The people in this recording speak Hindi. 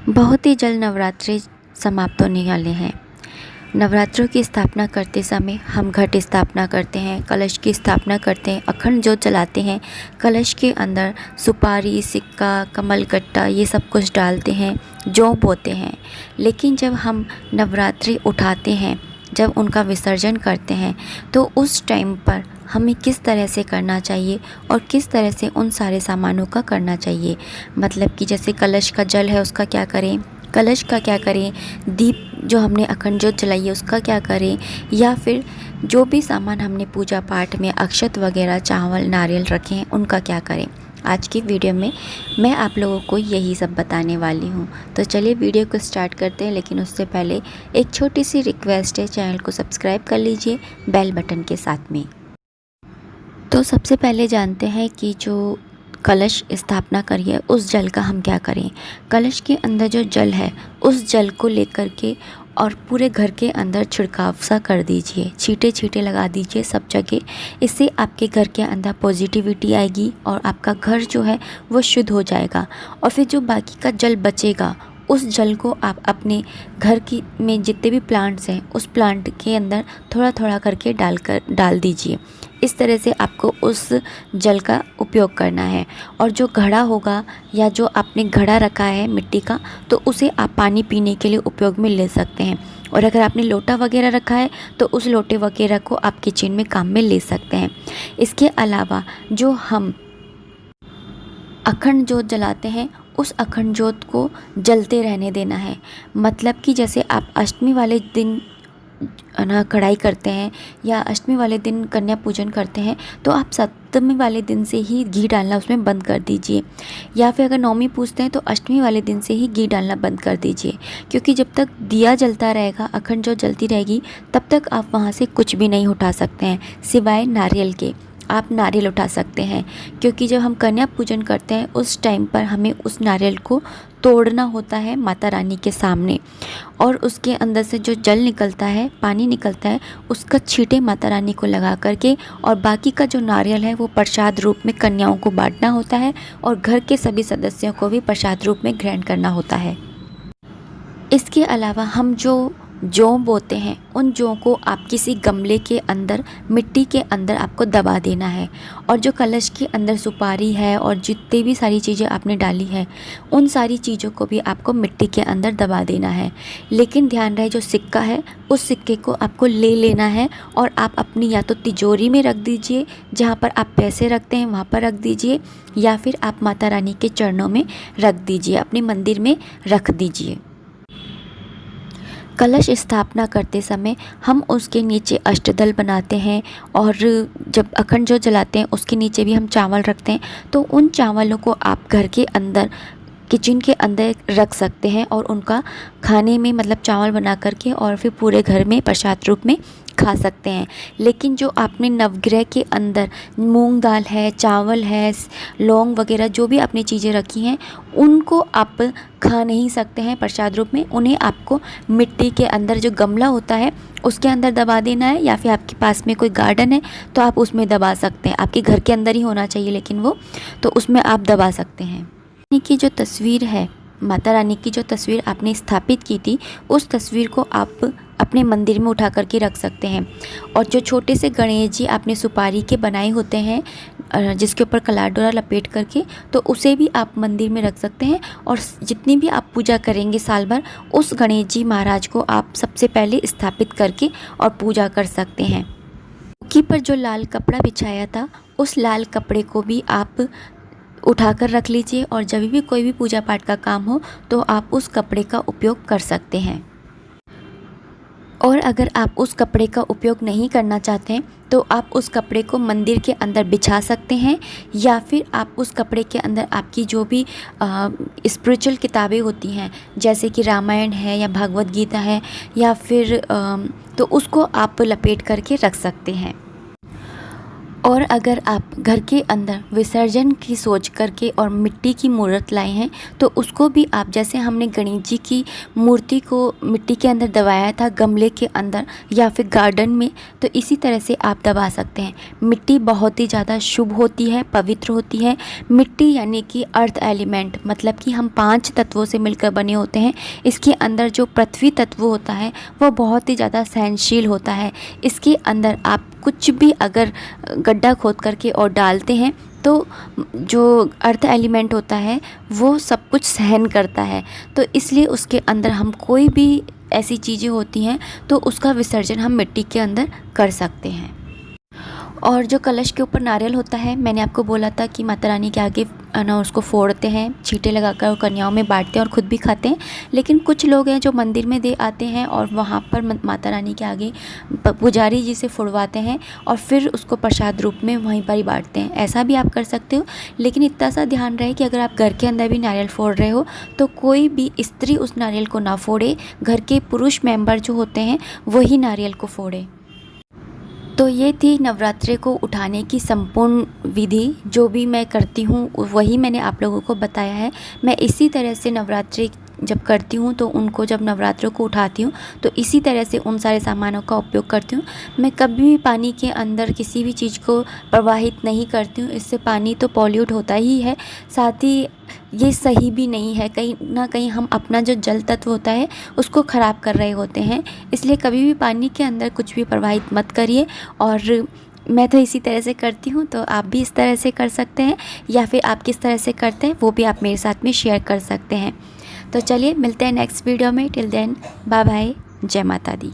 बहुत ही जल्द नवरात्रि समाप्त होने वाले हैं। नवरात्रों की स्थापना करते समय हम घट स्थापना करते हैं, कलश की स्थापना करते हैं, अखंड ज्योत जलाते हैं। कलश के अंदर सुपारी, सिक्का, कमलगट्टा ये सब कुछ डालते हैं, जौ बोते हैं। लेकिन जब हम नवरात्रि उठाते हैं, जब उनका विसर्जन करते हैं, तो उस टाइम पर हमें किस तरह से करना चाहिए और किस तरह से उन सारे सामानों का करना चाहिए। मतलब कि जैसे कलश का जल है उसका क्या करें, कलश का क्या करें, दीप जो हमने अखंड ज्योत जलाई है उसका क्या करें, या फिर जो भी सामान हमने पूजा पाठ में अक्षत वगैरह, चावल, नारियल रखे हैं उनका क्या करें। आज की वीडियो में मैं आप लोगों को यही सब बताने वाली हूँ। तो चलिए वीडियो को स्टार्ट करते हैं, लेकिन उससे पहले एक छोटी सी रिक्वेस्ट है, चैनल को सब्सक्राइब कर लीजिए बेल बटन के साथ में। तो सबसे पहले जानते हैं कि जो कलश स्थापना करिए उस जल का हम क्या करें। कलश के अंदर जो जल है उस जल को लेकर के और पूरे घर के अंदर छिड़काव सा कर दीजिए, छींटे छींटे लगा दीजिए सब जगह। इससे आपके घर के अंदर पॉजिटिविटी आएगी और आपका घर जो है वो शुद्ध हो जाएगा। और फिर जो बाकी का जल बचेगा उस जल को आप अपने घर की में जितने भी प्लांट्स हैं उस प्लांट के अंदर थोड़ा थोड़ा करके डाल दीजिए। इस तरह से आपको उस जल का उपयोग करना है। और जो घड़ा होगा या जो आपने घड़ा रखा है मिट्टी का, तो उसे आप पानी पीने के लिए उपयोग में ले सकते हैं। और अगर आपने लोटा वगैरह रखा है तो उस लोटे वगैरह को आप किचन में काम में ले सकते हैं। इसके अलावा जो हम अखंड ज्योत जलाते हैं उस अखंड ज्योत को जलते रहने देना है। मतलब कि जैसे आप अष्टमी वाले दिन ना कढ़ाई करते हैं या अष्टमी वाले दिन कन्या पूजन करते हैं, तो आप सप्तमी वाले दिन से ही घी डालना उसमें बंद कर दीजिए। या फिर अगर नवमी पूजते हैं तो अष्टमी वाले दिन से ही घी डालना बंद कर दीजिए। क्योंकि जब तक दिया जलता रहेगा, अखंड ज्योत जलती रहेगी, तब तक आप वहाँ से कुछ भी नहीं उठा सकते हैं सिवाय नारियल के। आप नारियल उठा सकते हैं, क्योंकि जब हम कन्या पूजन करते हैं उस टाइम पर हमें उस नारियल को तोड़ना होता है माता रानी के सामने। और उसके अंदर से जो जल निकलता है, पानी निकलता है, उसका छींटे माता रानी को लगा करके और बाकी का जो नारियल है वो प्रसाद रूप में कन्याओं को बांटना होता है और घर के सभी सदस्यों को भी प्रसाद रूप में ग्रहण करना होता है। इसके अलावा हम जो जौ बोते हैं उन जौ को आप किसी गमले के अंदर, मिट्टी के अंदर आपको दबा देना है। और जो कलश के अंदर सुपारी है और जितनी भी सारी चीज़ें आपने डाली है उन सारी चीज़ों को भी आपको मिट्टी के अंदर दबा देना है। लेकिन ध्यान रहे जो सिक्का है उस सिक्के को आपको ले लेना है और आप अपनी या तो तिजोरी में रख दीजिए, जहाँ पर आप पैसे रखते हैं वहाँ पर रख दीजिए, या फिर आप माता रानी के चरणों में रख दीजिए, अपने मंदिर में रख दीजिए। कलश स्थापना करते समय हम उसके नीचे अष्टदल बनाते हैं और जब अखंड ज्योत जलाते हैं उसके नीचे भी हम चावल रखते हैं। तो उन चावलों को आप घर के अंदर, किचन के अंदर रख सकते हैं और उनका खाने में, मतलब चावल बना करके और फिर पूरे घर में प्रसाद रूप में खा सकते हैं। लेकिन जो आपने नवग्रह के अंदर मूंग दाल है, चावल है, लौंग वगैरह जो भी आपने चीज़ें रखी हैं उनको आप खा नहीं सकते हैं प्रसाद रूप में। उन्हें आपको मिट्टी के अंदर जो गमला होता है उसके अंदर दबा देना है, या फिर आपके पास में कोई गार्डन है तो आप उसमें दबा सकते हैं। आपके घर के अंदर ही होना चाहिए लेकिन वो, तो उसमें आप दबा सकते हैं। रानी की जो तस्वीर है, माता रानी की जो तस्वीर आपने स्थापित की थी, उस तस्वीर को आप अपने मंदिर में उठा करके रख सकते हैं। और जो छोटे से गणेश जी आपने सुपारी के बनाए होते हैं, जिसके ऊपर कलार डोरा लपेट करके, तो उसे भी आप मंदिर में रख सकते हैं। और जितनी भी आप पूजा करेंगे साल भर, उस गणेश जी महाराज को आप सबसे पहले स्थापित करके और पूजा कर सकते हैं। चौकी पर जो लाल कपड़ा बिछाया था उस लाल कपड़े को भी आप उठाकर रख लीजिए, और जब भी कोई भी पूजा पाठ का काम हो तो आप उस कपड़े का उपयोग कर सकते हैं। और अगर आप उस कपड़े का उपयोग नहीं करना चाहते हैं तो आप उस कपड़े को मंदिर के अंदर बिछा सकते हैं, या फिर आप उस कपड़े के अंदर आपकी जो भी स्पिरिचुअल किताबें होती हैं, जैसे कि रामायण है या भागवत गीता है, या फिर तो उसको आप लपेट करके रख सकते हैं। और अगर आप घर के अंदर विसर्जन की सोच करके और मिट्टी की मूर्त लाए हैं तो उसको भी आप, जैसे हमने गणेश जी की मूर्ति को मिट्टी के अंदर दबाया था गमले के अंदर या फिर गार्डन में, तो इसी तरह से आप दबा सकते हैं। मिट्टी बहुत ही ज़्यादा शुभ होती है, पवित्र होती है। मिट्टी यानी कि अर्थ एलिमेंट, मतलब कि हम 5 तत्वों से मिलकर बने होते हैं। इसके अंदर जो पृथ्वी तत्व होता है वो बहुत ही ज़्यादा सहनशील होता है। इसके अंदर आप कुछ भी अगर गड्ढा खोद करके और डालते हैं तो जो अर्थ एलिमेंट होता है वो सब कुछ सहन करता है। तो इसलिए उसके अंदर हम कोई भी ऐसी चीज़ें होती हैं तो उसका विसर्जन हम मिट्टी के अंदर कर सकते हैं। और जो कलश के ऊपर नारियल होता है, मैंने आपको बोला था कि माता रानी के आगे ना उसको फोड़ते हैं, छींटे लगाकर और कन्याओं में बांटते हैं और ख़ुद भी खाते हैं। लेकिन कुछ लोग हैं जो मंदिर में दे आते हैं और वहाँ पर माता रानी के आगे पुजारी जी से फुड़वाते हैं और फिर उसको प्रसाद रूप में वहीं पर ही बांटते हैं। ऐसा भी आप कर सकते हो, लेकिन इतना सा ध्यान रहे कि अगर आप घर के अंदर भी नारियल फोड़ रहे हो तो कोई भी स्त्री उस नारियल को ना फोड़े, घर के पुरुष मेंबर जो होते हैं वही नारियल को फोड़े। तो ये थी नवरात्रि को उठाने की संपूर्ण विधि। जो भी मैं करती हूँ वही मैंने आप लोगों को बताया है। मैं इसी तरह से नवरात्रि जब करती हूँ तो उनको, जब नवरात्रों को उठाती हूँ तो इसी तरह से उन सारे सामानों का उपयोग करती हूँ। मैं कभी भी पानी के अंदर किसी भी चीज़ को प्रवाहित नहीं करती हूँ, इससे पानी तो पॉल्यूट होता ही है, साथ ही ये सही भी नहीं है। कहीं ना कहीं हम अपना जो जल तत्व होता है उसको ख़राब कर रहे होते हैं। इसलिए कभी भी पानी के अंदर कुछ भी प्रवाहित मत करिए। और मैं तो इसी तरह से करती हूँ, तो आप भी इस तरह से कर सकते हैं, या फिर आप किस तरह से करते हैं वो भी आप मेरे साथ में शेयर कर सकते हैं। तो चलिए मिलते हैं नेक्स्ट वीडियो में। टिल देन बाय बाय, जय माता दी।